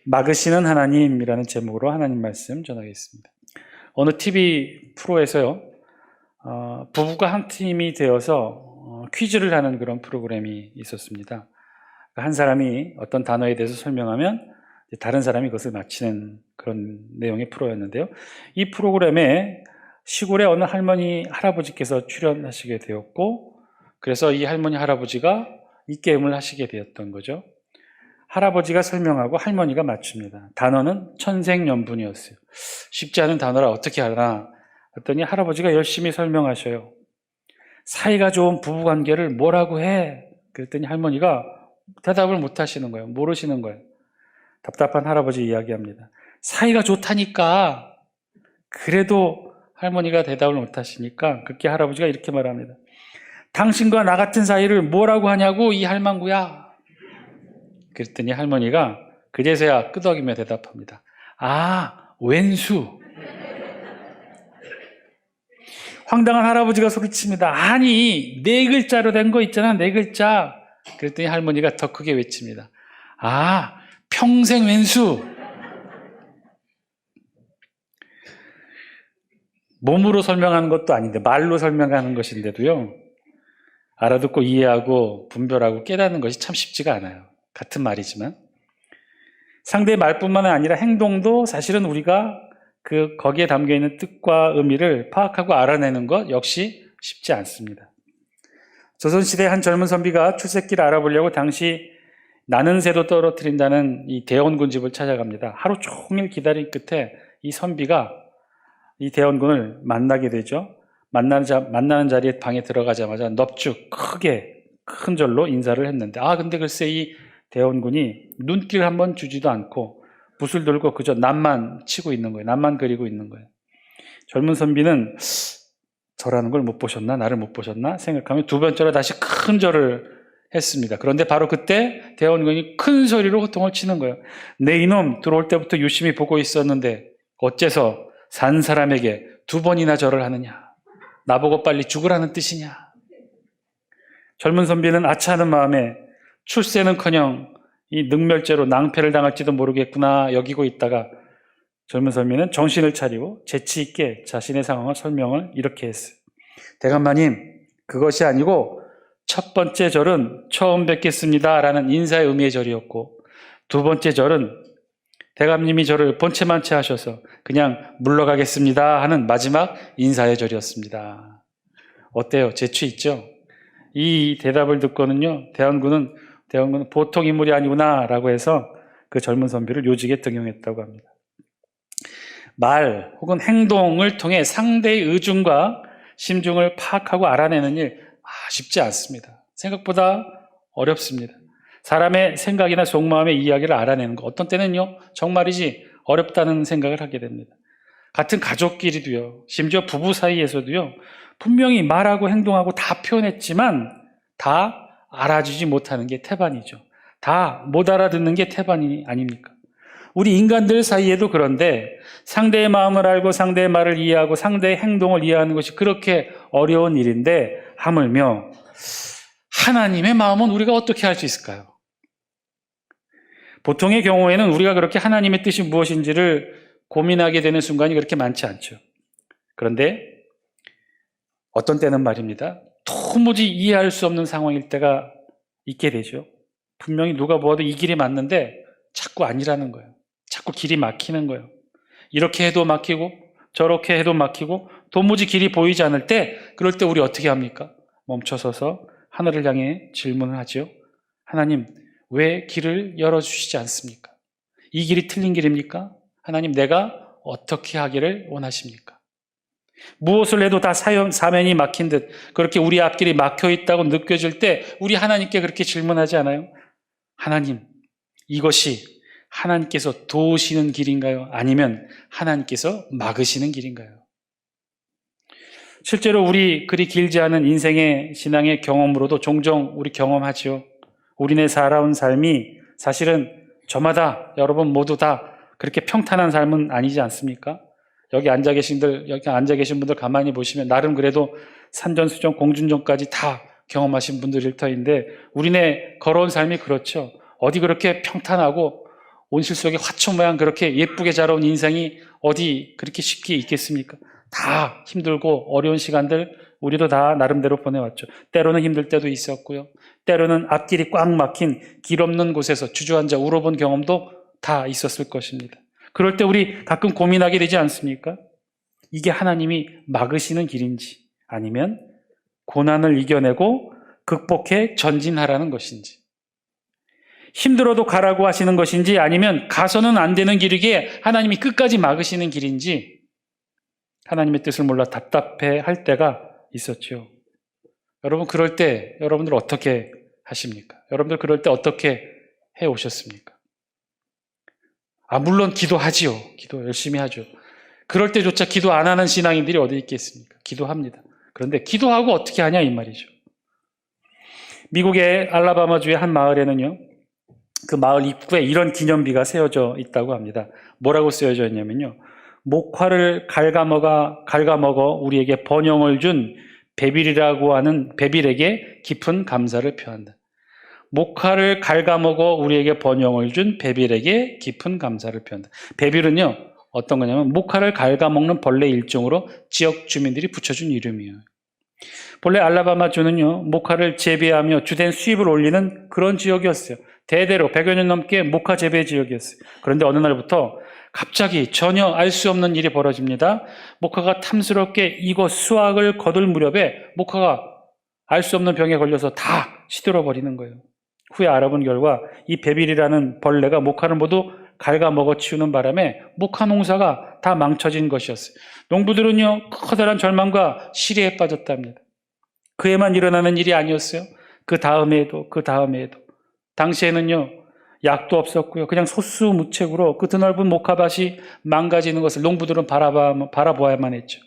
막으시는 하나님이라는 제목으로 하나님 말씀 전하겠습니다. 어느 TV 프로에서요, 부부가 한 팀이 되어서 퀴즈를 하는 그런 프로그램이 있었습니다. 한 사람이 어떤 단어에 대해서 설명하면 다른 사람이 그것을 맞히는 그런 내용의 프로였는데요. 이 프로그램에 시골의 어느 할머니, 할아버지께서 출연하시게 되었고, 그래서 이 할머니, 할아버지가 이 게임을 하시게 되었던 거죠. 할아버지가 설명하고 할머니가 맞춥니다. 단어는 천생연분이었어요. 쉽지 않은 단어라 어떻게 하나 했더니 할아버지가 열심히 설명하셔요. 사이가 좋은 부부관계를 뭐라고 해? 그랬더니 할머니가 대답을 못 하시는 거예요. 모르시는 거예요. 답답한 할아버지 이야기합니다. 사이가 좋다니까. 그래도 할머니가 대답을 못 하시니까 그렇게 할아버지가 이렇게 말합니다. 당신과 나 같은 사이를 뭐라고 하냐고 이 할망구야. 그랬더니 할머니가 그제서야 끄덕이며 대답합니다. 아, 왼수. 황당한 할아버지가 소리칩니다. 아니, 4글자로 된 거 있잖아, 4글자. 그랬더니 할머니가 더 크게 외칩니다. 아, 평생 왼수. 몸으로 설명하는 것도 아닌데 말로 설명하는 것인데도요, 알아듣고 이해하고 분별하고 깨닫는 것이 참 쉽지가 않아요. 같은 말이지만 상대의 말뿐만 아니라 행동도 사실은 우리가 거기에 담겨있는 뜻과 의미를 파악하고 알아내는 것 역시 쉽지 않습니다. 조선시대 한 젊은 선비가 출세길을 알아보려고 당시 나는 새도 떨어뜨린다는 이 대원군 집을 찾아갑니다. 하루 종일 기다린 끝에 이 선비가 이 대원군을 만나게 되죠. 만나는 자리에 방에 들어가자마자 넙죽 크게 큰 절로 인사를 했는데, 근데 글쎄 이 대원군이 눈길 한번 주지도 않고 붓을 들고 그저 남만 치고 있는 거예요. 남만 그리고 있는 거예요. 젊은 선비는 저라는 걸 못 보셨나? 나를 못 보셨나? 생각하며 두 번째로 다시 큰 절을 했습니다. 그런데 바로 그때 대원군이 큰 소리로 호통을 치는 거예요. 내 이놈, 들어올 때부터 유심히 보고 있었는데 어째서 산 사람에게 2번이나 절을 하느냐? 나보고 빨리 죽으라는 뜻이냐? 젊은 선비는 아차하는 마음에 출세는커녕 이 능멸죄로 낭패를 당할지도 모르겠구나 여기고 있다가 젊은 선비는 정신을 차리고 재치 있게 자신의 상황을 설명을 이렇게 했어요. 대감마님, 그것이 아니고 첫 번째 절은 처음 뵙겠습니다 라는 인사의 의미의 절이었고, 두 번째 절은 대감님이 저를 본체만체 하셔서 그냥 물러가겠습니다 하는 마지막 인사의 절이었습니다. 어때요? 재치 있죠? 이 대답을 듣고는요, 대원군은 보통 인물이 아니구나 라고 해서 그 젊은 선비를 요직에 등용했다고 합니다. 말 혹은 행동을 통해 상대의 의중과 심중을 파악하고 알아내는 일 쉽지 않습니다. 생각보다 어렵습니다. 사람의 생각이나 속마음의 이야기를 알아내는 것, 어떤 때는요 정말이지 어렵다는 생각을 하게 됩니다. 같은 가족끼리도요, 심지어 부부 사이에서도요, 분명히 말하고 행동하고 다 표현했지만 다 알아주지 못하는 게 태반이죠. 다 못 알아듣는 게 태반이 아닙니까? 우리 인간들 사이에도 그런데 상대의 마음을 알고 상대의 말을 이해하고 상대의 행동을 이해하는 것이 그렇게 어려운 일인데 하물며 하나님의 마음은 우리가 어떻게 할 수 있을까요? 보통의 경우에는 우리가 그렇게 하나님의 뜻이 무엇인지를 고민하게 되는 순간이 그렇게 많지 않죠. 그런데 어떤 때는 말입니다, 도무지 이해할 수 없는 상황일 때가 있게 되죠. 분명히 누가 보아도 이 길이 맞는데 자꾸 아니라는 거예요. 자꾸 길이 막히는 거예요. 이렇게 해도 막히고 저렇게 해도 막히고 도무지 길이 보이지 않을 때, 그럴 때 우리 어떻게 합니까? 멈춰서서 하늘을 향해 질문을 하죠. 하나님, 왜 길을 열어주시지 않습니까? 이 길이 틀린 길입니까? 하나님, 내가 어떻게 하기를 원하십니까? 무엇을 해도 다 사면이 막힌 듯 그렇게 우리 앞길이 막혀 있다고 느껴질 때 우리 하나님께 그렇게 질문하지 않아요? 하나님, 이것이 하나님께서 도우시는 길인가요? 아니면 하나님께서 막으시는 길인가요? 실제로 우리 그리 길지 않은 인생의 신앙의 경험으로도 종종 우리 경험하죠. 우리네 살아온 삶이 사실은 저마다 여러분 모두 다 그렇게 평탄한 삶은 아니지 않습니까? 여기 앉아 계신 분들 가만히 보시면 나름 그래도 산전수전 공준전까지 다 경험하신 분들일 터인데 우리네 걸어온 삶이 그렇죠. 어디 그렇게 평탄하고 온실 속에 화초 모양 그렇게 예쁘게 자라온 인생이 어디 그렇게 쉽게 있겠습니까? 다 힘들고 어려운 시간들 우리도 다 나름대로 보내왔죠. 때로는 힘들 때도 있었고요. 때로는 앞길이 꽉 막힌 길 없는 곳에서 주저앉아 울어본 경험도 다 있었을 것입니다. 그럴 때 우리 가끔 고민하게 되지 않습니까? 이게 하나님이 막으시는 길인지 아니면 고난을 이겨내고 극복해 전진하라는 것인지, 힘들어도 가라고 하시는 것인지 아니면 가서는 안 되는 길이기에 하나님이 끝까지 막으시는 길인지 하나님의 뜻을 몰라 답답해 할 때가 있었죠. 여러분 그럴 때 여러분들 어떻게 하십니까? 여러분들 그럴 때 어떻게 해 오셨습니까? 물론 기도하지요. 기도 열심히 하죠. 그럴 때조차 기도 안 하는 신앙인들이 어디 있겠습니까? 기도합니다. 그런데 기도하고 어떻게 하냐 이 말이죠. 미국의 알라바마주의 한 마을에는요, 그 마을 입구에 이런 기념비가 세워져 있다고 합니다. 뭐라고 쓰여져 있냐면요, 목화를 갉아먹어 우리에게 번영을 준 베빌이라고 하는 베빌에게 깊은 감사를 표한다. 목화를 갉아먹어 우리에게 번영을 준 베빌에게 깊은 감사를 표한다. 베빌은요, 어떤 거냐면 목화를 갉아먹는 벌레 일종으로 지역 주민들이 붙여준 이름이에요. 본래 알라바마주는요, 목화를 재배하며 주된 수입을 올리는 그런 지역이었어요. 대대로 100여 년 넘게 목화 재배 지역이었어요. 그런데 어느 날부터 갑자기 전혀 알 수 없는 일이 벌어집니다. 목화가 탐스럽게 익어 수확을 거둘 무렵에 목화가 알 수 없는 병에 걸려서 다 시들어 버리는 거예요. 후에 알아본 결과 이 베빌이라는 벌레가 목화를 모두 갉아먹어 치우는 바람에 목화 농사가 다 망쳐진 것이었어요. 농부들은요, 커다란 절망과 시리에 빠졌답니다. 그에만 일어나는 일이 아니었어요. 그 다음에도 당시에는요, 약도 없었고요. 그냥 소수무책으로 그 드넓은 목화밭이 망가지는 것을 농부들은 바라보아야만 했죠.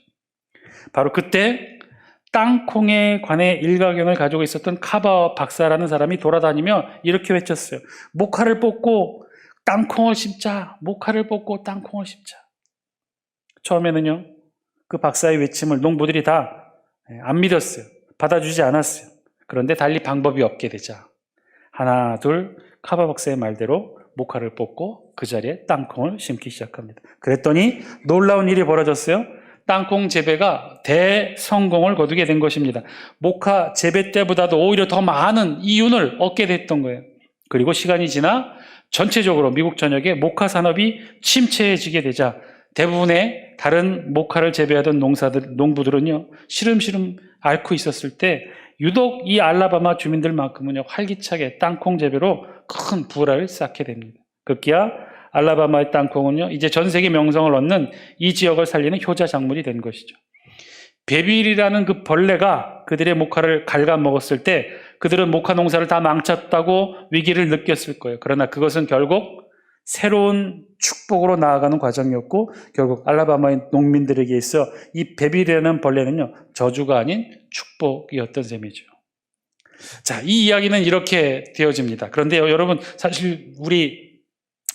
바로 그때 땅콩에 관해 일가견을 가지고 있었던 카바 박사라는 사람이 돌아다니며 이렇게 외쳤어요. 목화를 뽑고 땅콩을 심자. 목화를 뽑고 땅콩을 심자. 처음에는요, 그 박사의 외침을 농부들이 다 안 믿었어요. 받아주지 않았어요. 그런데 달리 방법이 없게 되자 하나 둘 카바 박사의 말대로 목화를 뽑고 그 자리에 땅콩을 심기 시작합니다. 그랬더니 놀라운 일이 벌어졌어요. 땅콩 재배가 대성공을 거두게 된 것입니다. 목화 재배 때보다도 오히려 더 많은 이윤을 얻게 됐던 거예요. 그리고 시간이 지나 전체적으로 미국 전역에 목화 산업이 침체해지게 되자 대부분의 다른 목화를 재배하던 농부들은요, 시름시름 앓고 있었을 때 유독 이 알라바마 주민들만큼은요, 활기차게 땅콩 재배로 큰 부를 쌓게 됩니다. 급기야 알라바마의 땅콩은요, 이제 전 세계 명성을 얻는 이 지역을 살리는 효자 작물이 된 것이죠. 베빌이라는 그 벌레가 그들의 목화를 갉아먹었을 때 그들은 목화 농사를 다 망쳤다고 위기를 느꼈을 거예요. 그러나 그것은 결국 새로운 축복으로 나아가는 과정이었고 결국 알라바마의 농민들에게 있어 이 베빌이라는 벌레는요, 저주가 아닌 축복이었던 셈이죠. 자, 이 이야기는 이렇게 되어집니다. 그런데 여러분, 사실 우리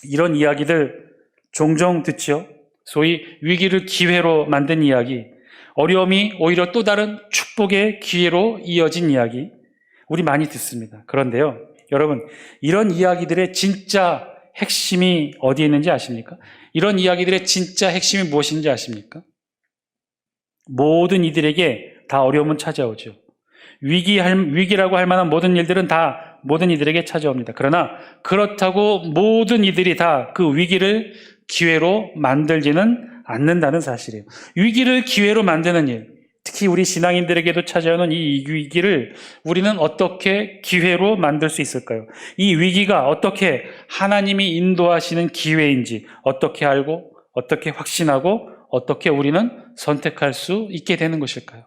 이런 이야기들 종종 듣죠. 소위 위기를 기회로 만든 이야기, 어려움이 오히려 또 다른 축복의 기회로 이어진 이야기, 우리 많이 듣습니다. 그런데요, 여러분, 이런 이야기들의 진짜 핵심이 어디에 있는지 아십니까? 이런 이야기들의 진짜 핵심이 무엇인지 아십니까? 모든 이들에게 다 어려움은 찾아오죠. 위기라고 할 만한 모든 일들은 다 모든 이들에게 찾아옵니다. 그러나 그렇다고 모든 이들이 다 그 위기를 기회로 만들지는 않는다는 사실이에요. 위기를 기회로 만드는 일, 특히 우리 신앙인들에게도 찾아오는 이 위기를 우리는 어떻게 기회로 만들 수 있을까요? 이 위기가 어떻게 하나님이 인도하시는 기회인지 어떻게 알고, 어떻게 확신하고, 어떻게 우리는 선택할 수 있게 되는 것일까요?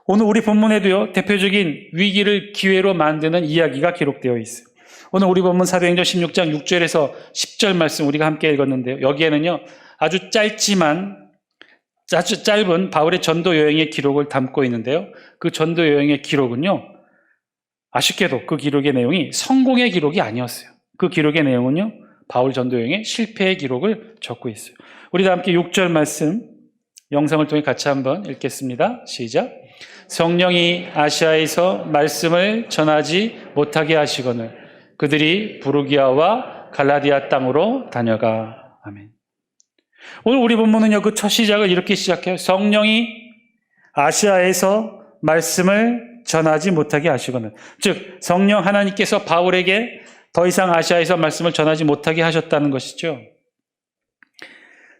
오늘 우리 본문에도요, 대표적인 위기를 기회로 만드는 이야기가 기록되어 있어요. 오늘 우리 본문 사도행전 16장 6절에서 10절 말씀 우리가 함께 읽었는데요. 여기에는요, 아주 짧은 바울의 전도 여행의 기록을 담고 있는데요. 그 전도 여행의 기록은요, 아쉽게도 그 기록의 내용이 성공의 기록이 아니었어요. 그 기록의 내용은요, 바울 전도 여행의 실패의 기록을 적고 있어요. 우리 다 함께 6절 말씀 영상을 통해 같이 한번 읽겠습니다. 시작. 성령이 아시아에서 말씀을 전하지 못하게 하시거늘 그들이 부르기아와 갈라디아 땅으로 다녀가. 아멘. 오늘 우리 본문은요, 그 첫 시작을 이렇게 시작해요. 성령이 아시아에서 말씀을 전하지 못하게 하시거늘. 즉, 성령 하나님께서 바울에게 더 이상 아시아에서 말씀을 전하지 못하게 하셨다는 것이죠.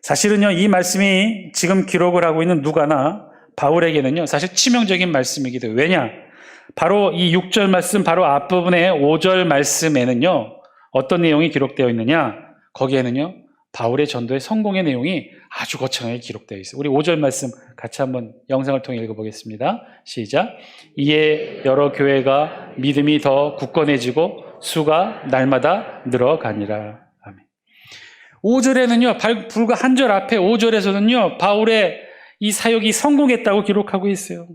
사실은요, 이 말씀이 지금 기록을 하고 있는 누가나 바울에게는요, 사실 치명적인 말씀이기도 해요. 왜냐? 바로 이 6절 말씀 바로 앞부분의 5절 말씀에는요, 어떤 내용이 기록되어 있느냐? 거기에는요, 바울의 전도의 성공의 내용이 아주 거창하게 기록되어 있어요. 우리 5절 말씀 같이 한번 영상을 통해 읽어보겠습니다. 시작. 이에 여러 교회가 믿음이 더 굳건해지고 수가 날마다 늘어가니라. 아멘. 5절에는요, 불과 한 절 앞에 5절에서는요, 바울의 이 사역이 성공했다고 기록하고 있어요.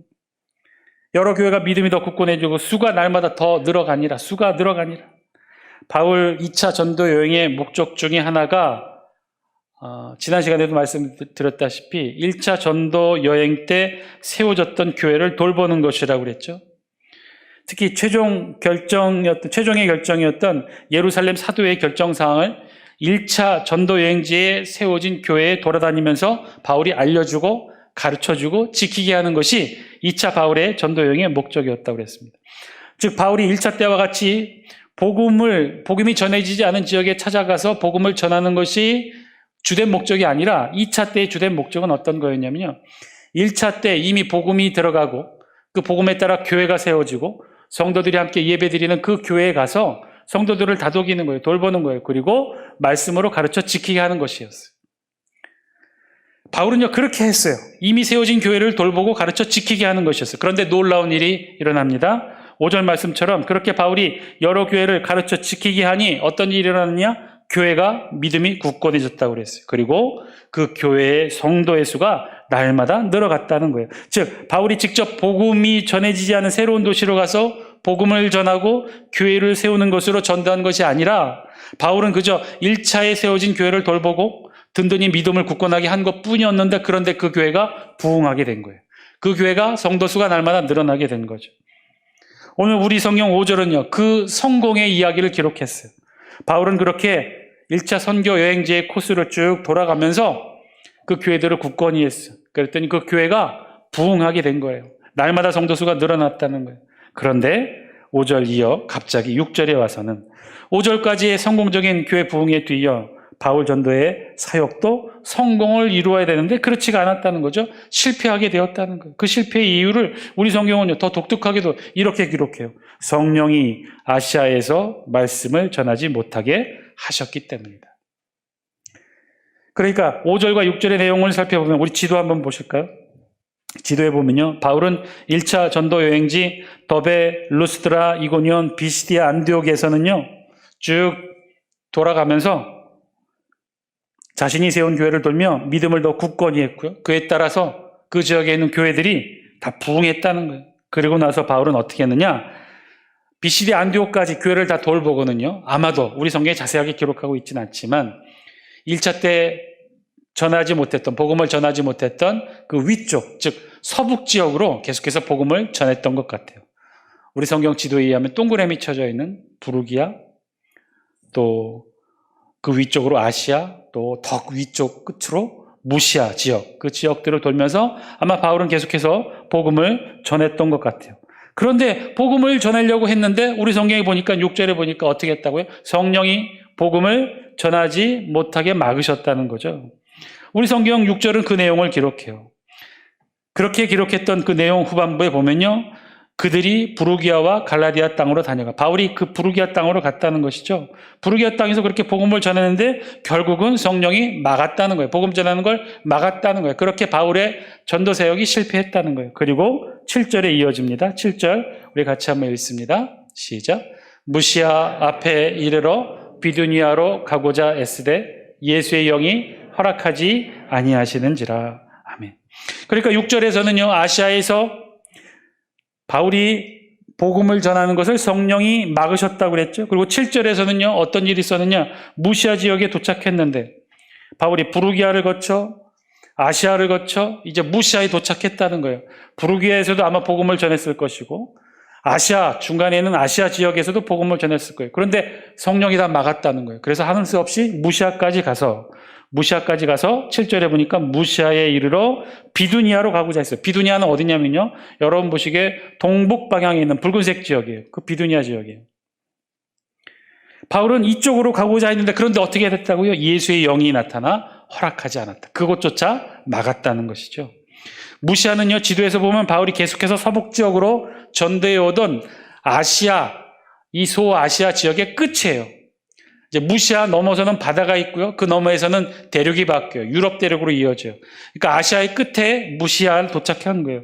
여러 교회가 믿음이 더 굳건해지고 수가 날마다 더 늘어가니라. 수가 늘어가니라. 바울 2차 전도 여행의 목적 중에 하나가 지난 시간에도 말씀드렸다시피 1차 전도 여행 때 세워졌던 교회를 돌보는 것이라고 그랬죠. 특히 최종의 결정이었던 예루살렘 사도의 결정사항을 1차 전도 여행지에 세워진 교회에 돌아다니면서 바울이 알려주고 가르쳐주고 지키게 하는 것이 2차 바울의 전도 여행의 목적이었다고 그랬습니다. 즉 바울이 1차 때와 같이 복음이 전해지지 않은 지역에 찾아가서 복음을 전하는 것이 주된 목적이 아니라 2차 때의 주된 목적은 어떤 거였냐면요. 1차 때 이미 복음이 들어가고 그 복음에 따라 교회가 세워지고 성도들이 함께 예배드리는 그 교회에 가서 성도들을 다독이는 거예요. 돌보는 거예요. 그리고 말씀으로 가르쳐 지키게 하는 것이었어요. 바울은요, 그렇게 했어요. 이미 세워진 교회를 돌보고 가르쳐 지키게 하는 것이었어요. 그런데 놀라운 일이 일어납니다. 5절 말씀처럼 그렇게 바울이 여러 교회를 가르쳐 지키게 하니 어떤 일이 일어났느냐? 교회가 믿음이 굳건해졌다고 그랬어요. 그리고 그 교회의 성도의 수가 날마다 늘어갔다는 거예요. 즉 바울이 직접 복음이 전해지지 않은 새로운 도시로 가서 복음을 전하고 교회를 세우는 것으로 전도한 것이 아니라 바울은 그저 1차에 세워진 교회를 돌보고 든든히 믿음을 굳건하게 한 것뿐이었는데 그런데 그 교회가 부흥하게 된 거예요. 그 교회가 성도 수가 날마다 늘어나게 된 거죠. 오늘 우리 성경 5절은요. 그 성공의 이야기를 기록했어요. 바울은 그렇게 1차 선교 여행지의 코스를 쭉 돌아가면서 그 교회들을 굳건히 했어요. 그랬더니 그 교회가 부흥하게 된 거예요. 날마다 성도 수가 늘어났다는 거예요. 그런데 5절 이어 갑자기 6절에 와서는 5절까지의 성공적인 교회 부흥에 뒤이어 바울 전도의 사역도 성공을 이루어야 되는데 그렇지가 않았다는 거죠. 실패하게 되었다는 거예요. 그 실패의 이유를 우리 성경은요, 더 독특하게도 이렇게 기록해요. 성령이 아시아에서 말씀을 전하지 못하게 하셨기 때문이다. 그러니까 5절과 6절의 내용을 살펴보면 우리 지도 한번 보실까요? 지도에 보면요, 바울은 1차 전도 여행지 더베, 루스드라, 이고니온, 비시디아, 안디옥에서는요 쭉 돌아가면서 자신이 세운 교회를 돌며 믿음을 더 굳건히 했고요. 그에 따라서 그 지역에 있는 교회들이 다 부흥했다는 거예요. 그리고 나서 바울은 어떻게 했느냐? 비시디아 안디옥까지 교회를 다 돌보고는요. 아마도 우리 성경에 자세하게 기록하고 있지는 않지만 1차 때 복음을 전하지 못했던 그 위쪽, 즉 서북 지역으로 계속해서 복음을 전했던 것 같아요. 우리 성경 지도에 의하면 동그라미 쳐져 있는 부르기아, 또 그 위쪽으로 아시아, 또 더 위쪽 끝으로 무시아 지역, 그 지역들을 돌면서 아마 바울은 계속해서 복음을 전했던 것 같아요. 그런데 복음을 전하려고 했는데 우리 성경에 보니까 6절에 보니까 어떻게 했다고요? 성령이 복음을 전하지 못하게 막으셨다는 거죠. 우리 성경 6절은 그 내용을 기록해요. 그렇게 기록했던 그 내용 후반부에 보면요. 그들이 부르기아와 갈라디아 땅으로 다녀가. 바울이 그 부르기아 땅으로 갔다는 것이죠. 부르기아 땅에서 그렇게 복음을 전했는데 결국은 성령이 막았다는 거예요. 복음 전하는 걸 막았다는 거예요. 그렇게 바울의 전도 사역이 실패했다는 거예요. 그리고 7절에 이어집니다. 7절 우리 같이 한번 읽습니다. 시작. 무시아 앞에 이르러 비두니아로 가고자 애쓰되 예수의 영이 허락하지 아니하시는지라. 아멘. 그러니까 6절에서는요. 아시아에서 바울이 복음을 전하는 것을 성령이 막으셨다고 그랬죠. 그리고 7절에서는요. 어떤 일이 있었느냐. 무시아 지역에 도착했는데 바울이 부르기아를 거쳐 아시아를 거쳐 이제 무시아에 도착했다는 거예요. 부르기아에서도 아마 복음을 전했을 것이고 아시아, 중간에 있는 아시아 지역에서도 복음을 전했을 거예요. 그런데 성령이 다 막았다는 거예요. 그래서 하는 수 없이 무시아까지 가서 7절에 보니까 무시아에 이르러 비두니아로 가고자 했어요. 비두니아는 어디냐면요, 여러분 보시기에 동북 방향에 있는 붉은색 지역이에요. 그 비두니아 지역이에요. 바울은 이쪽으로 가고자 했는데, 그런데 어떻게 됐다고요? 예수의 영이 나타나 허락하지 않았다. 그것조차 막았다는 것이죠. 무시아는요, 지도에서 보면 바울이 계속해서 서북 지역으로 전도해 오던 아시아, 이 소아시아 지역의 끝이에요. 이제 무시아 넘어서는 바다가 있고요. 그 너머에서는 대륙이 바뀌어요. 유럽 대륙으로 이어져요. 그러니까 아시아의 끝에 무시아를 도착한 거예요.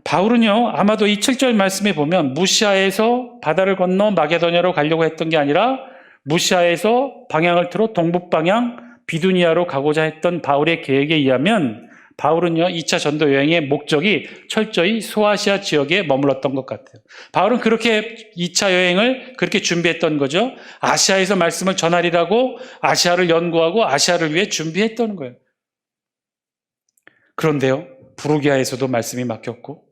바울은요, 아마도 이 7절 말씀에 보면 무시아에서 바다를 건너 마게도냐로 가려고 했던 게 아니라 무시아에서 방향을 틀어 동북 방향 비두니아로 가고자 했던 바울의 계획에 의하면 바울은요, 2차 전도 여행의 목적이 철저히 소아시아 지역에 머물렀던 것 같아요. 바울은 그렇게 2차 여행을 그렇게 준비했던 거죠. 아시아에서 말씀을 전하리라고 아시아를 연구하고 아시아를 위해 준비했던 거예요. 그런데요, 부르기아에서도 말씀이 막혔고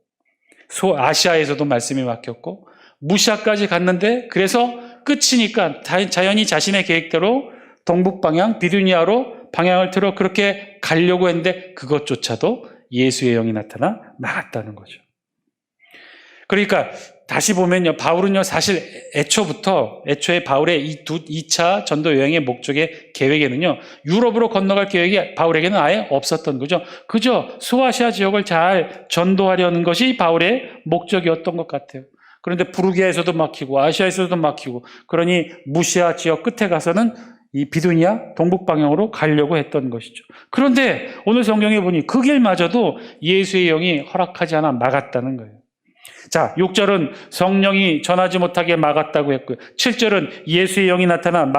소아시아에서도 말씀이 막혔고 무시아까지 갔는데, 그래서 끝이니까 자연히 자신의 계획대로 동북 방향 비두니아로 방향을 틀어 그렇게 가려고 했는데 그것조차도 예수의 영이 나타나 막았다는 거죠. 그러니까 다시 보면요, 바울은요, 사실 애초에 바울의 2차 전도 여행의 목적의 계획에는요, 유럽으로 건너갈 계획이 바울에게는 아예 없었던 거죠. 그저 소아시아 지역을 잘 전도하려는 것이 바울의 목적이었던 것 같아요. 그런데 부르기아에서도 막히고 아시아에서도 막히고, 그러니 무시아 지역 끝에 가서는 이 비두니아 동북 방향으로 가려고 했던 것이죠. 그런데 오늘 성경에 보니 그 길마저도 예수의 영이 허락하지 않아 막았다는 거예요. 자, 6절은 성령이 전하지 못하게 막았다고 했고요. 7절은 예수의 영이 나타나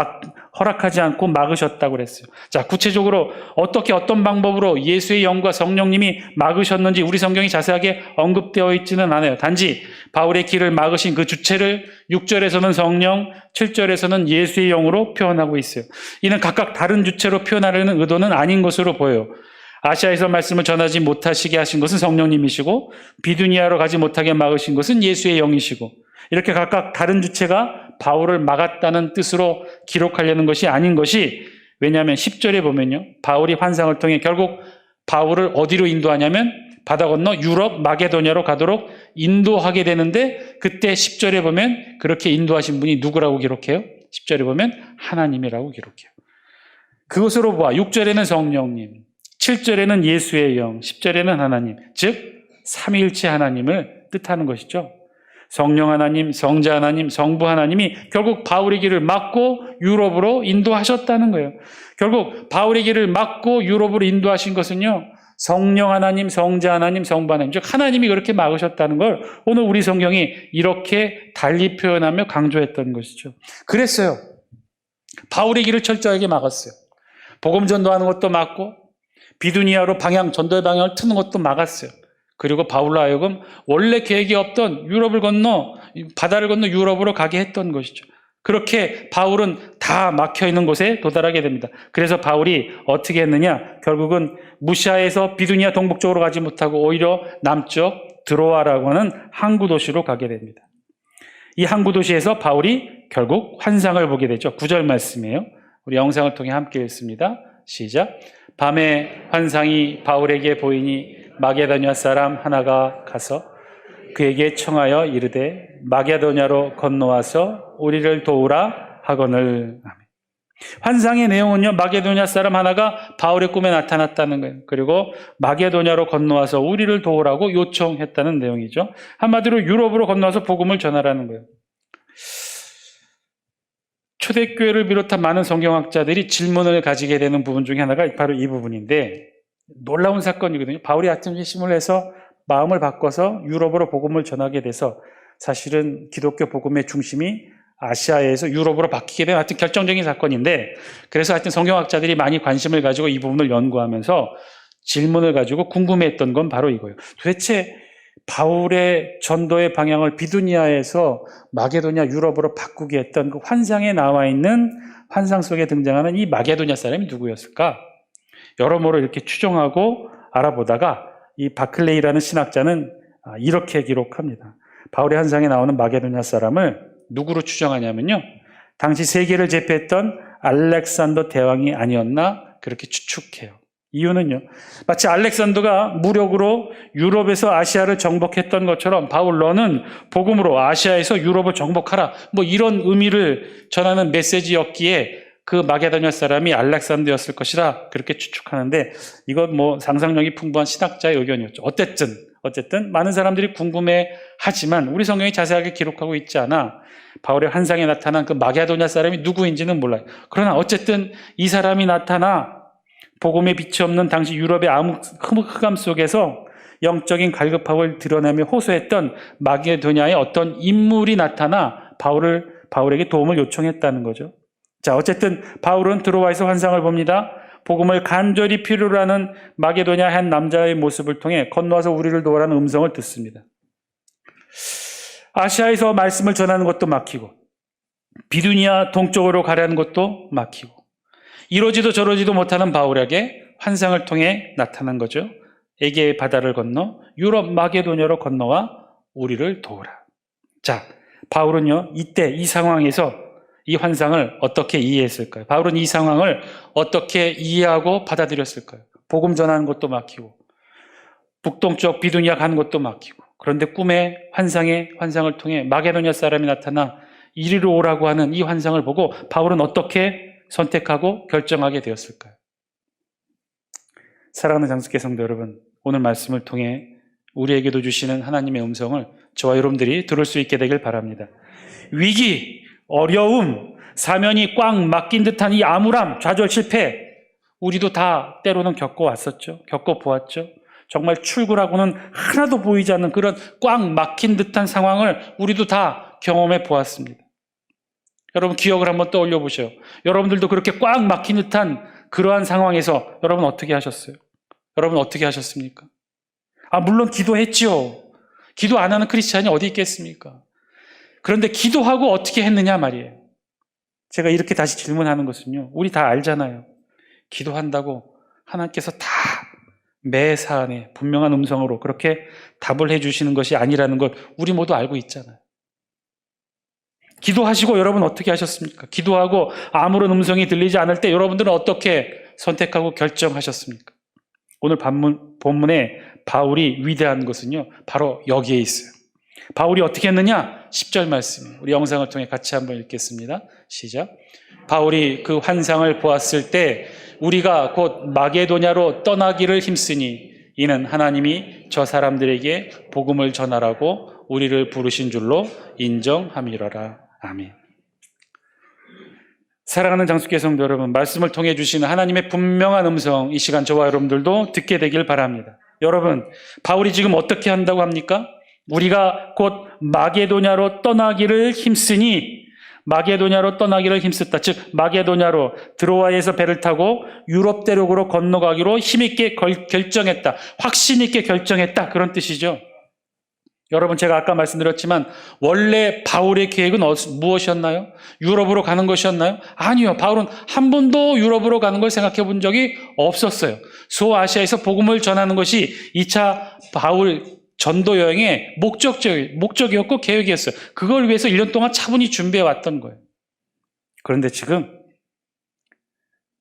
허락하지 않고 막으셨다고 그랬어요. 자, 구체적으로 어떤 방법으로 예수의 영과 성령님이 막으셨는지 우리 성경이 자세하게 언급되어 있지는 않아요. 단지 바울의 길을 막으신 그 주체를 6절에서는 성령, 7절에서는 예수의 영으로 표현하고 있어요. 이는 각각 다른 주체로 표현하려는 의도는 아닌 것으로 보여요. 아시아에서 말씀을 전하지 못하시게 하신 것은 성령님이시고, 비두니아로 가지 못하게 막으신 것은 예수의 영이시고, 이렇게 각각 다른 주체가 바울을 막았다는 뜻으로 기록하려는 것이 아닌 것이, 왜냐하면 10절에 보면요, 바울이 환상을 통해 결국 바울을 어디로 인도하냐면 바다 건너 유럽 마게도냐로 가도록 인도하게 되는데, 그때 10절에 보면 그렇게 인도하신 분이 누구라고 기록해요? 10절에 보면 하나님이라고 기록해요. 그것으로 보아 6절에는 성령님, 7절에는 예수의 영, 10절에는 하나님, 즉 삼위일체 하나님을 뜻하는 것이죠. 성령 하나님, 성자 하나님, 성부 하나님이 결국 바울의 길을 막고 유럽으로 인도하셨다는 거예요. 결국 바울의 길을 막고 유럽으로 인도하신 것은요, 성령 하나님, 성자 하나님, 성부 하나님, 즉 하나님이 그렇게 막으셨다는 걸 오늘 우리 성경이 이렇게 달리 표현하며 강조했던 것이죠. 그랬어요. 바울의 길을 철저하게 막았어요. 복음 전도하는 것도 막고 비두니아로 전도의 방향을 트는 것도 막았어요. 그리고 바울로 하여금 원래 계획이 없던 바다를 건너 유럽으로 가게 했던 것이죠. 그렇게 바울은 다 막혀있는 곳에 도달하게 됩니다. 그래서 바울이 어떻게 했느냐? 결국은 무시아에서 비두니아 동북쪽으로 가지 못하고 오히려 남쪽 드로아라고 하는 항구 도시로 가게 됩니다. 이 항구 도시에서 바울이 결국 환상을 보게 되죠. 9절 말씀이에요. 우리 영상을 통해 함께 읽습니다. 시작. 밤에 환상이 바울에게 보이니 마게도냐 사람 하나가 가서 그에게 청하여 이르되 마게도냐로 건너와서 우리를 도우라 하거늘. 환상의 내용은요, 마게도냐 사람 하나가 바울의 꿈에 나타났다는 거예요. 그리고 마게도냐로 건너와서 우리를 도우라고 요청했다는 내용이죠. 한마디로 유럽으로 건너와서 복음을 전하라는 거예요. 초대교회를 비롯한 많은 성경학자들이 질문을 가지게 되는 부분 중에 하나가 바로 이 부분인데, 놀라운 사건이거든요. 바울이 하여튼 힘을 내서 마음을 바꿔서 유럽으로 복음을 전하게 돼서 사실은 기독교 복음의 중심이 아시아에서 유럽으로 바뀌게 된 하여튼 결정적인 사건인데, 그래서 하여튼 성경학자들이 많이 관심을 가지고 이 부분을 연구하면서 질문을 가지고 궁금해했던 건 바로 이거예요. 도대체 바울의 전도의 방향을 비두니아에서 마게도냐 유럽으로 바꾸게 했던 그 환상에 나와 있는, 환상 속에 등장하는 이 마게도냐 사람이 누구였을까? 여러모로 이렇게 추정하고 알아보다가 이 바클레이라는 신학자는 이렇게 기록합니다. 바울의 환상에 나오는 마게도냐 사람을 누구로 추정하냐면요, 당시 세계를 제패했던 알렉산더 대왕이 아니었나 그렇게 추측해요. 이유는요, 마치 알렉산더가 무력으로 유럽에서 아시아를 정복했던 것처럼 바울 너는 복음으로 아시아에서 유럽을 정복하라, 뭐 이런 의미를 전하는 메시지였기에 그 마게도냐 사람이 알렉산더였을 것이라 그렇게 추측하는데, 이건 뭐 상상력이 풍부한 신학자의 의견이었죠. 어쨌든 많은 사람들이 궁금해하지만 우리 성경이 자세하게 기록하고 있지 않아 바울의 환상에 나타난 그 마게도냐 사람이 누구인지는 몰라요. 그러나 어쨌든 이 사람이 나타나 복음의 빛이 없는 당시 유럽의 암흑 흑암 속에서 영적인 갈급함을 드러내며 호소했던 마게도냐의 어떤 인물이 나타나 바울에게 도움을 요청했다는 거죠. 자, 어쨌든 바울은 드로아에서 환상을 봅니다. 복음을 간절히 필요로 하는 마게도냐 한 남자의 모습을 통해 건너와서 우리를 도와라는 음성을 듣습니다. 아시아에서 말씀을 전하는 것도 막히고 비두니아 동쪽으로 가려는 것도 막히고 이러지도 저러지도 못하는 바울에게 환상을 통해 나타난 거죠. 에게의 바다를 건너 유럽 마게도냐로 건너와 우리를 도우라. 자, 바울은요, 이때 이 상황에서 이 환상을 어떻게 이해했을까요? 바울은 이 상황을 어떻게 이해하고 받아들였을까요? 복음 전하는 것도 막히고 북동쪽 비두니아 가는 것도 막히고, 그런데 꿈의 환상을 통해 마게도냐 사람이 나타나 이리로 오라고 하는 이 환상을 보고 바울은 어떻게 선택하고 결정하게 되었을까요? 사랑하는 장수교 성도 여러분, 오늘 말씀을 통해 우리에게도 주시는 하나님의 음성을 저와 여러분들이 들을 수 있게 되길 바랍니다. 위기, 어려움, 사면이 꽉 막힌 듯한 이 암울함, 좌절, 실패, 우리도 다 때로는 겪어왔었죠. 겪어보았죠. 정말 출구라고는 하나도 보이지 않는 그런 꽉 막힌 듯한 상황을 우리도 다 경험해 보았습니다. 여러분 기억을 한번 떠올려 보세요. 여러분들도 그렇게 꽉 막힌 듯한 그러한 상황에서 여러분 어떻게 하셨어요? 여러분 어떻게 하셨습니까? 물론 기도했지요. 기도 안 하는 크리스찬이 어디 있겠습니까? 그런데 기도하고 어떻게 했느냐 말이에요. 제가 이렇게 다시 질문하는 것은요, 우리 다 알잖아요. 기도한다고 하나님께서 다 매 사안에 분명한 음성으로 그렇게 답을 해주시는 것이 아니라는 것 우리 모두 알고 있잖아요. 기도하시고 여러분 어떻게 하셨습니까? 기도하고 아무런 음성이 들리지 않을 때 여러분들은 어떻게 선택하고 결정하셨습니까? 오늘 본문에 바울이 위대한 것은요, 바로 여기에 있어요. 바울이 어떻게 했느냐? 10절 말씀, 우리 영상을 통해 같이 한번 읽겠습니다. 시작. 바울이 그 환상을 보았을 때 우리가 곧 마게도냐로 떠나기를 힘쓰니 이는 하나님이 저 사람들에게 복음을 전하라고 우리를 부르신 줄로 인정함이러라. 아멘. 사랑하는 장수교 성도 여러분, 말씀을 통해 주시는 하나님의 분명한 음성, 이 시간 저와 여러분들도 듣게 되길 바랍니다. 여러분, 바울이 지금 어떻게 한다고 합니까? 우리가 곧 마게도냐로 떠나기를 힘쓰니, 마게도냐로 떠나기를 힘썼다. 즉 마게도냐로 드로아에서 배를 타고 유럽 대륙으로 건너가기로 힘있게 결정했다. 확신 있게 결정했다. 그런 뜻이죠. 여러분, 제가 아까 말씀드렸지만 원래 바울의 계획은 무엇이었나요? 유럽으로 가는 것이었나요? 아니요. 바울은 한 번도 유럽으로 가는 걸 생각해 본 적이 없었어요. 소아시아에서 복음을 전하는 것이 2차 바울 전도 여행의 목적이었고 계획이었어요. 그걸 위해서 1년 동안 차분히 준비해 왔던 거예요. 그런데 지금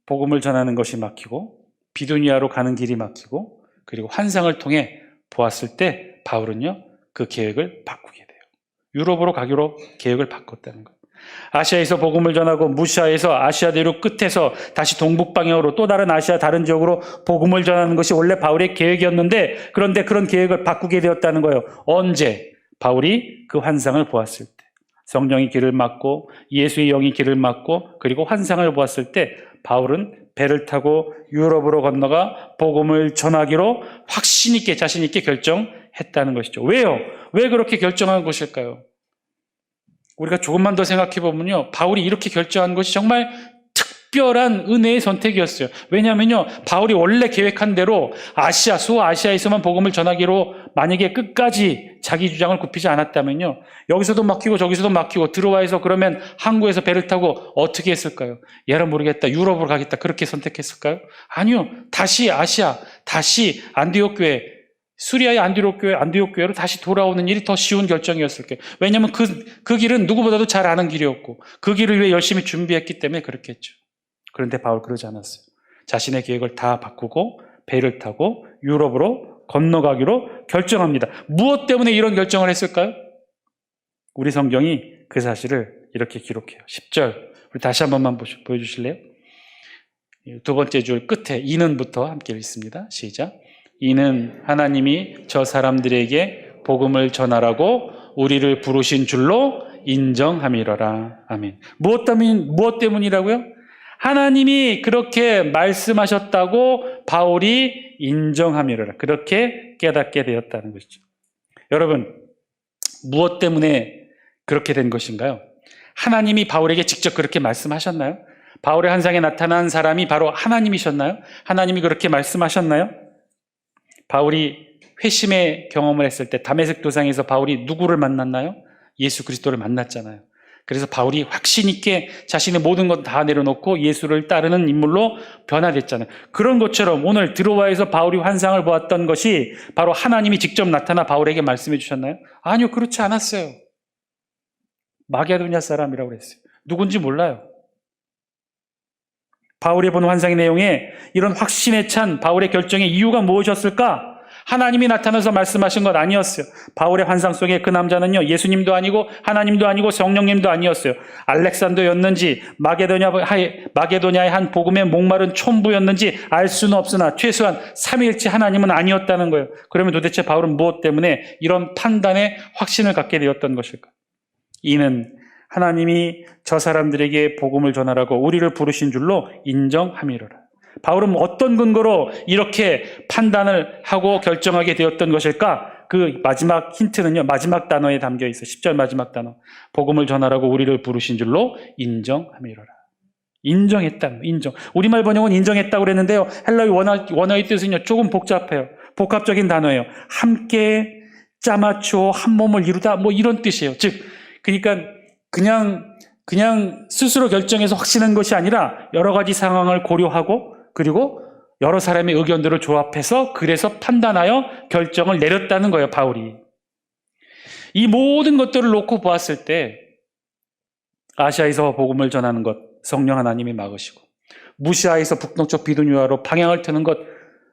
복음을 전하는 것이 막히고 비두니아로 가는 길이 막히고 그리고 환상을 통해 보았을 때 바울은요, 그 계획을 바꾸게 돼요. 유럽으로 가기로 계획을 바꿨다는 거예요. 아시아에서 복음을 전하고 무시아에서 아시아 대륙 끝에서 다시 동북 방향으로 또 다른 아시아 다른 지역으로 복음을 전하는 것이 원래 바울의 계획이었는데, 그런데 그런 계획을 바꾸게 되었다는 거예요. 언제? 바울이 그 환상을 보았을 때, 성령이 길을 막고 예수의 영이 길을 막고 그리고 환상을 보았을 때 바울은 배를 타고 유럽으로 건너가 복음을 전하기로 확신 있게 자신 있게 결정했다는 것이죠. 왜요? 왜 그렇게 결정한 것일까요? 우리가 조금만 더 생각해 보면요, 바울이 이렇게 결정한 것이 정말 특별한 은혜의 선택이었어요. 왜냐하면요, 바울이 원래 계획한 대로 소아시아에서만 복음을 전하기로 만약에 끝까지 자기 주장을 굽히지 않았다면요, 여기서도 막히고 저기서도 막히고 드로아에서 그러면 항구에서 배를 타고 어떻게 했을까요? 얘라 모르겠다, 유럽으로 가겠다, 그렇게 선택했을까요? 아니요. 다시 아시아, 다시 안디옥 교회, 수리아의 안디옥 교회로 다시 돌아오는 일이 더 쉬운 결정이었을 거예요. 왜냐하면 그 길은 누구보다도 잘 아는 길이었고 그 길을 위해 열심히 준비했기 때문에 그렇게 했죠. 그런데 바울 그러지 않았어요. 자신의 계획을 다 바꾸고 배를 타고 유럽으로 건너가기로 결정합니다. 무엇 때문에 이런 결정을 했을까요? 우리 성경이 그 사실을 이렇게 기록해요. 10절 우리 다시 한 번만 보여주실래요? 두 번째 줄 끝에 이는부터 함께 읽습니다. 시작. 이는 하나님이 저 사람들에게 복음을 전하라고 우리를 부르신 줄로 인정함이러라. 아멘. 무엇 때문이라고요? 하나님이 그렇게 말씀하셨다고 바울이 인정함이러라. 그렇게 깨닫게 되었다는 것이죠. 여러분, 무엇 때문에 그렇게 된 것인가요? 하나님이 바울에게 직접 그렇게 말씀하셨나요? 바울의 환상에 나타난 사람이 바로 하나님이셨나요? 하나님이 그렇게 말씀하셨나요? 바울이 회심의 경험을 했을 때 다메섹 도상에서 바울이 누구를 만났나요? 예수 그리스도를 만났잖아요. 그래서 바울이 확신 있게 자신의 모든 것 다 내려놓고 예수를 따르는 인물로 변화됐잖아요. 그런 것처럼 오늘 드로아에서 바울이 환상을 보았던 것이 바로 하나님이 직접 나타나 바울에게 말씀해 주셨나요? 아니요, 그렇지 않았어요. 마게도냐 사람이라고 그랬어요. 누군지 몰라요. 바울이 본 환상의 내용에 이런 확신에 찬 바울의 결정의 이유가 무엇이었을까? 하나님이 나타나서 말씀하신 것 아니었어요. 바울의 환상 속에 그 남자는요, 예수님도 아니고 하나님도 아니고 성령님도 아니었어요. 알렉산더였는지 마게도냐의 한 복음의 목마른 촌부였는지 알 수는 없으나 최소한 삼위일체 하나님은 아니었다는 거예요. 그러면 도대체 바울은 무엇 때문에 이런 판단에 확신을 갖게 되었던 것일까? 이는 하나님이 저 사람들에게 복음을 전하라고 우리를 부르신 줄로 인정함이로라. 바울은 어떤 근거로 이렇게 판단을 하고 결정하게 되었던 것일까? 그 마지막 힌트는요, 마지막 단어에 담겨 있어요. 10절 마지막 단어. 복음을 전하라고 우리를 부르신 줄로 인정함이로라. 인정. 우리말 번역은 인정했다고 그랬는데요. 헬라의 원어의 뜻은요, 조금 복잡해요. 복합적인 단어예요. 함께 짜맞추어 한 몸을 이루다, 뭐 이런 뜻이에요. 즉, 그러니까 그냥 스스로 결정해서 확신한 것이 아니라 여러 가지 상황을 고려하고 그리고 여러 사람의 의견들을 조합해서 그래서 판단하여 결정을 내렸다는 거예요, 바울이. 이 모든 것들을 놓고 보았을 때 아시아에서 복음을 전하는 것 성령 하나님이 막으시고, 무시아에서 북동쪽 비두뉴아로 방향을 트는 것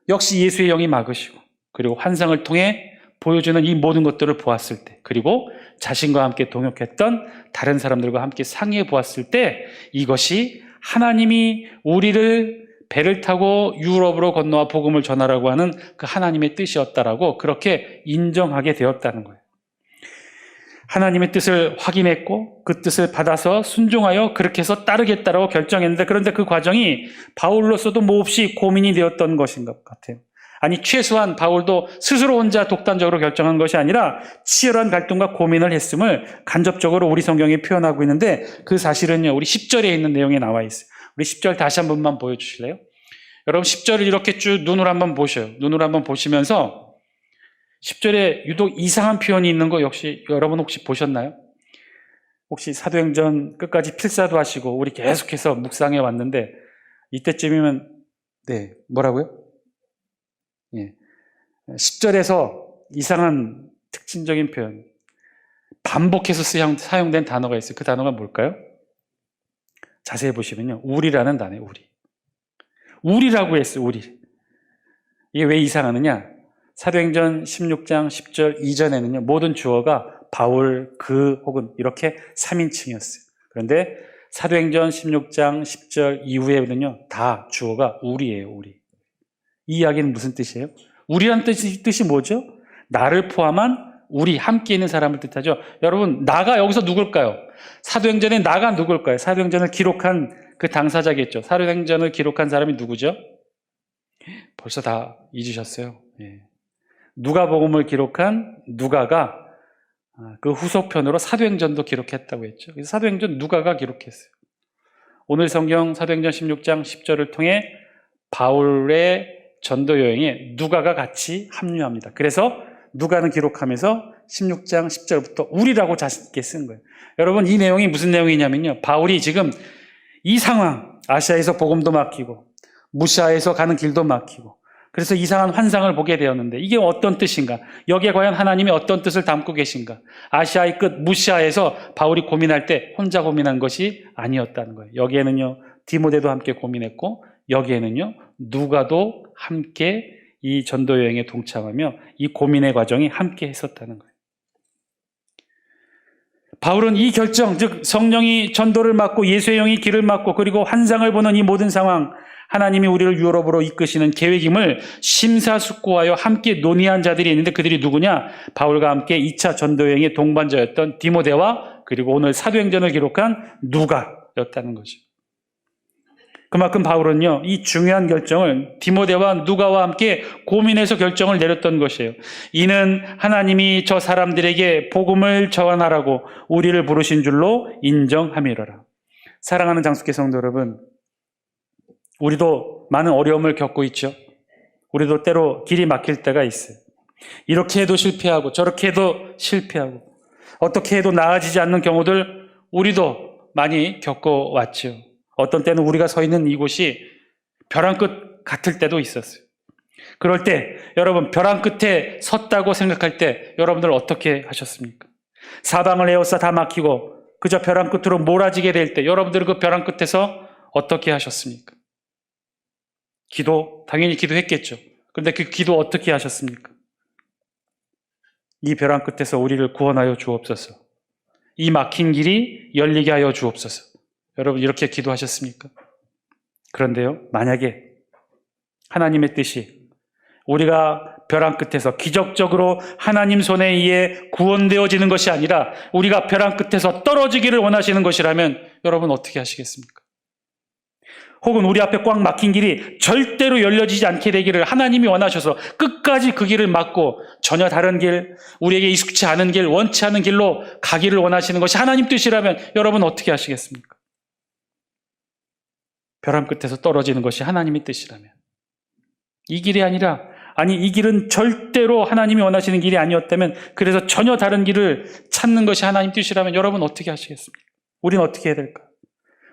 역시 예수의 영이 막으시고, 그리고 환상을 통해 보여주는 이 모든 것들을 보았을 때, 그리고 자신과 함께 동역했던 다른 사람들과 함께 상의해 보았을 때 이것이 하나님이 우리를 배를 타고 유럽으로 건너와 복음을 전하라고 하는 그 하나님의 뜻이었다라고 그렇게 인정하게 되었다는 거예요. 하나님의 뜻을 확인했고 그 뜻을 받아서 순종하여 그렇게 해서 따르겠다라고 결정했는데, 그런데 그 과정이 바울로서도 몹시 고민이 되었던 것인 것 같아요. 아니, 최소한 바울도 스스로 혼자 독단적으로 결정한 것이 아니라 치열한 갈등과 고민을 했음을 간접적으로 우리 성경에 표현하고 있는데, 그 사실은요, 우리 10절에 있는 내용에 나와 있어요. 우리 10절 다시 한 번만 보여주실래요? 여러분 10절을 이렇게 쭉 눈으로 한번 보셔요. 눈으로 한번 보시면서 10절에 유독 이상한 표현이 있는 거 역시 여러분 혹시 보셨나요? 혹시 사도행전 끝까지 필사도 하시고 우리 계속해서 묵상해 왔는데 이때쯤이면 뭐라고요? 10절에서 이상한 특징적인 표현, 반복해서 사용된 단어가 있어요. 그 단어가 뭘까요? 자세히 보시면요, 우리라는 단어예요. 우리라고 했어요. 우리. 이게 왜 이상하느냐? 사도행전 16장 10절 이전에는요, 모든 주어가 바울, 그 혹은 이렇게 3인칭이었어요. 그런데 사도행전 16장 10절 이후에는요, 다 주어가 우리예요. 우리. 이 이야기는 무슨 뜻이에요? 우리란 뜻이 뭐죠? 나를 포함한 우리, 함께 있는 사람을 뜻하죠. 여러분, 나가 여기서 누굴까요? 사도행전에 나가 누굴까요? 사도행전을 기록한 그 당사자겠죠. 사도행전을 기록한 사람이 누구죠? 벌써 다 잊으셨어요. 누가복음을 기록한 누가가 그 후속편으로 사도행전도 기록했다고 했죠. 그래서 사도행전 누가가 기록했어요. 오늘 성경 사도행전 16장 10절을 통해 바울의 전도 여행에 누가가 같이 합류합니다. 그래서 누가는 기록하면서 16장 10절부터 우리라고 자신 있게 쓴 거예요. 여러분, 이 내용이 무슨 내용이냐면요, 바울이 지금 이 상황, 아시아에서 복음도 막히고 무시아에서 가는 길도 막히고 그래서 이상한 환상을 보게 되었는데 이게 어떤 뜻인가? 여기에 과연 하나님이 어떤 뜻을 담고 계신가? 아시아의 끝 무시아에서 바울이 고민할 때 혼자 고민한 것이 아니었다는 거예요. 여기에는요, 디모데도 함께 고민했고 여기에는요, 누가도 함께 이 전도 여행에 동참하며 이 고민의 과정이 함께 했었다는 거예요. 바울은 이 결정, 즉 성령이 전도를 맡고 예수의 영이 길을 막고 그리고 환상을 보는 이 모든 상황, 하나님이 우리를 유럽으로 이끄시는 계획임을 심사숙고하여 함께 논의한 자들이 있는데 그들이 누구냐? 바울과 함께 2차 전도여행의 동반자였던 디모데와 그리고 오늘 사도행전을 기록한 누가였다는 거죠. 그만큼 바울은요, 이 중요한 결정을 디모데와 누가와 함께 고민해서 결정을 내렸던 것이에요. 이는 하나님이 저 사람들에게 복음을 전하라고 우리를 부르신 줄로 인정함이로라. 사랑하는 장수교 성도 여러분, 우리도 많은 어려움을 겪고 있죠. 우리도 때로 길이 막힐 때가 있어요. 이렇게 해도 실패하고 저렇게 해도 실패하고 어떻게 해도 나아지지 않는 경우들 우리도 많이 겪어왔죠. 어떤 때는 우리가 서 있는 이곳이 벼랑 끝 같을 때도 있었어요. 그럴 때 여러분 벼랑 끝에 섰다고 생각할 때 여러분들 어떻게 하셨습니까? 사방을 에워싸 다 막히고 그저 벼랑 끝으로 몰아지게 될 때 여러분들은 그 벼랑 끝에서 어떻게 하셨습니까? 당연히 기도했겠죠. 그런데 그 기도 어떻게 하셨습니까? 이 벼랑 끝에서 우리를 구원하여 주옵소서. 이 막힌 길이 열리게 하여 주옵소서. 여러분 이렇게 기도하셨습니까? 그런데요, 만약에 하나님의 뜻이 우리가 벼랑 끝에서 기적적으로 하나님 손에 의해 구원되어지는 것이 아니라 우리가 벼랑 끝에서 떨어지기를 원하시는 것이라면 여러분 어떻게 하시겠습니까? 혹은 우리 앞에 꽉 막힌 길이 절대로 열려지지 않게 되기를 하나님이 원하셔서 끝까지 그 길을 막고 전혀 다른 길, 우리에게 익숙치 않은 길, 원치 않은 길로 가기를 원하시는 것이 하나님 뜻이라면 여러분 어떻게 하시겠습니까? 벼랑 끝에서 떨어지는 것이 하나님의 뜻이라면 이 길이 아니라 이 길은 절대로 하나님이 원하시는 길이 아니었다면 그래서 전혀 다른 길을 찾는 것이 하나님 뜻이라면 여러분 어떻게 하시겠습니까? 우리는 어떻게 해야 될까?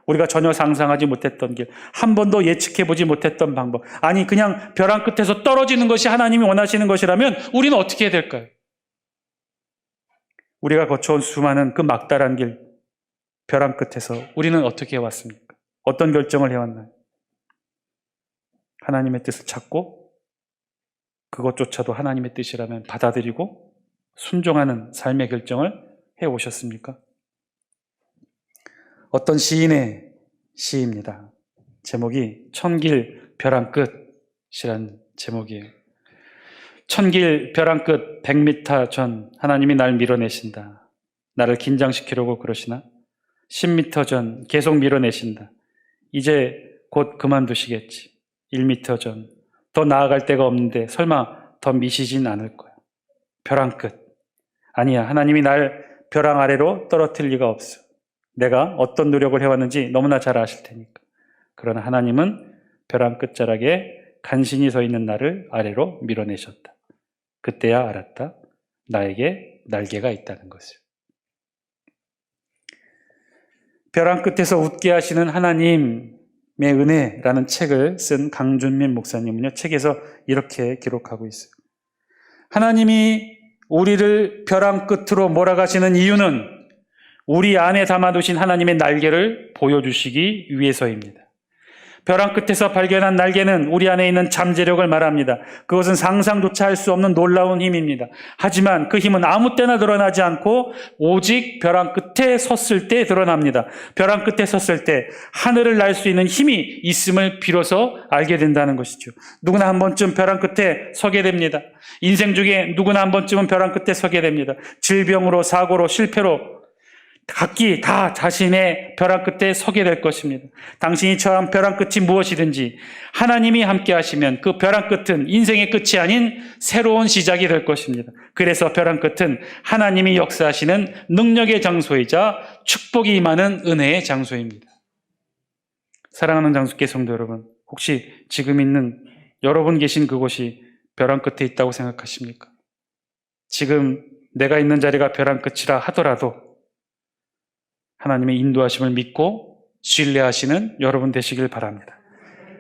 우리가 전혀 상상하지 못했던 길, 한 번도 예측해보지 못했던 방법, 그냥 벼랑 끝에서 떨어지는 것이 하나님이 원하시는 것이라면 우리는 어떻게 해야 될까요? 우리가 거쳐온 수많은 그 막다른 길, 벼랑 끝에서 우리는 어떻게 해왔습니까? 어떤 결정을 해왔나요? 하나님의 뜻을 찾고 그것조차도 하나님의 뜻이라면 받아들이고 순종하는 삶의 결정을 해오셨습니까? 어떤 시인의 시입니다. 제목이 천길 벼랑 끝이란 제목이에요. 천길 벼랑 끝 100m 전 하나님이 날 밀어내신다. 나를 긴장시키려고 그러시나? 10m 전 계속 밀어내신다. 이제 곧 그만두시겠지. 1m 전 더 나아갈 데가 없는데 설마 더 미시진 않을 거야. 벼랑 끝. 아니야, 하나님이 날 벼랑 아래로 떨어뜨릴 리가 없어. 내가 어떤 노력을 해왔는지 너무나 잘 아실 테니까. 그러나 하나님은 벼랑 끝자락에 간신히 서 있는 나를 아래로 밀어내셨다. 그때야 알았다. 나에게 날개가 있다는 것을. 벼랑 끝에서 웃게 하시는 하나님의 은혜라는 책을 쓴 강준민 목사님은요, 책에서 이렇게 기록하고 있어요. 하나님이 우리를 벼랑 끝으로 몰아가시는 이유는 우리 안에 담아두신 하나님의 날개를 보여주시기 위해서입니다. 벼랑 끝에서 발견한 날개는 우리 안에 있는 잠재력을 말합니다. 그것은 상상조차 할 수 없는 놀라운 힘입니다. 하지만 그 힘은 아무 때나 드러나지 않고 오직 벼랑 끝에 섰을 때 드러납니다. 벼랑 끝에 섰을 때 하늘을 날 수 있는 힘이 있음을 비로소 알게 된다는 것이죠. 누구나 한 번쯤 벼랑 끝에 서게 됩니다. 인생 중에 누구나 한 번쯤은 벼랑 끝에 서게 됩니다. 질병으로, 사고로, 실패로 각기 다 자신의 벼랑 끝에 서게 될 것입니다. 당신이 처한 벼랑 끝이 무엇이든지 하나님이 함께 하시면 그 벼랑 끝은 인생의 끝이 아닌 새로운 시작이 될 것입니다. 그래서 벼랑 끝은 하나님이 역사하시는 능력의 장소이자 축복이 임하는 은혜의 장소입니다. 사랑하는 장수께 성도 여러분, 혹시 지금 있는 여러분 계신 그곳이 벼랑 끝에 있다고 생각하십니까? 지금 내가 있는 자리가 벼랑 끝이라 하더라도 하나님의 인도하심을 믿고 신뢰하시는 여러분 되시길 바랍니다.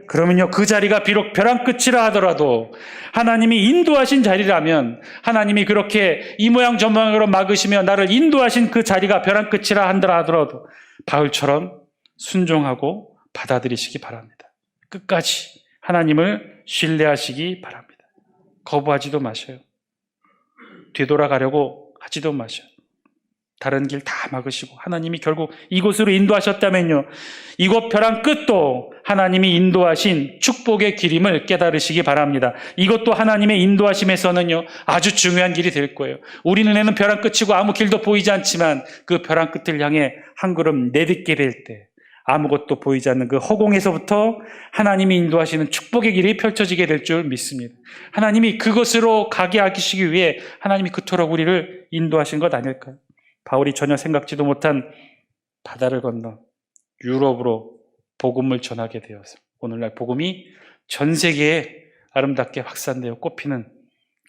그러면요, 그 자리가 비록 벼랑 끝이라 하더라도 하나님이 인도하신 자리라면, 하나님이 그렇게 이 모양 저 모양으로 막으시며 나를 인도하신 그 자리가 벼랑 끝이라 한다 하더라도 바울처럼 순종하고 받아들이시기 바랍니다. 끝까지 하나님을 신뢰하시기 바랍니다. 거부하지도 마셔요. 되돌아가려고 하지도 마셔요. 다른 길 다 막으시고 하나님이 결국 이곳으로 인도하셨다면요, 이곳 벼랑 끝도 하나님이 인도하신 축복의 길임을 깨달으시기 바랍니다. 이것도 하나님의 인도하심에서는요 아주 중요한 길이 될 거예요. 우리 눈에는 벼랑 끝이고 아무 길도 보이지 않지만 그 벼랑 끝을 향해 한 걸음 내딛게 될 때 아무것도 보이지 않는 그 허공에서부터 하나님이 인도하시는 축복의 길이 펼쳐지게 될 줄 믿습니다. 하나님이 그것으로 가게 하시기 위해 하나님이 그토록 우리를 인도하신 것 아닐까요? 바울이 전혀 생각지도 못한 바다를 건너 유럽으로 복음을 전하게 되어서 오늘날 복음이 전 세계에 아름답게 확산되어 꽃피는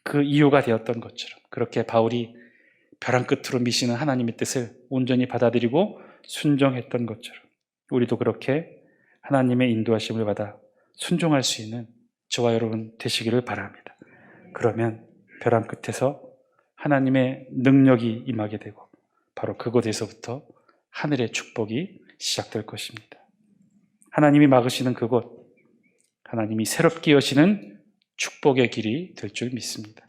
그 이유가 되었던 것처럼, 그렇게 바울이 벼랑 끝으로 미시는 하나님의 뜻을 온전히 받아들이고 순종했던 것처럼 우리도 그렇게 하나님의 인도하심을 받아 순종할 수 있는 저와 여러분 되시기를 바랍니다. 그러면 벼랑 끝에서 하나님의 능력이 임하게 되고 바로 그곳에서부터 하늘의 축복이 시작될 것입니다. 하나님이 막으시는 그곳, 하나님이 새롭게 여시는 축복의 길이 될 줄 믿습니다.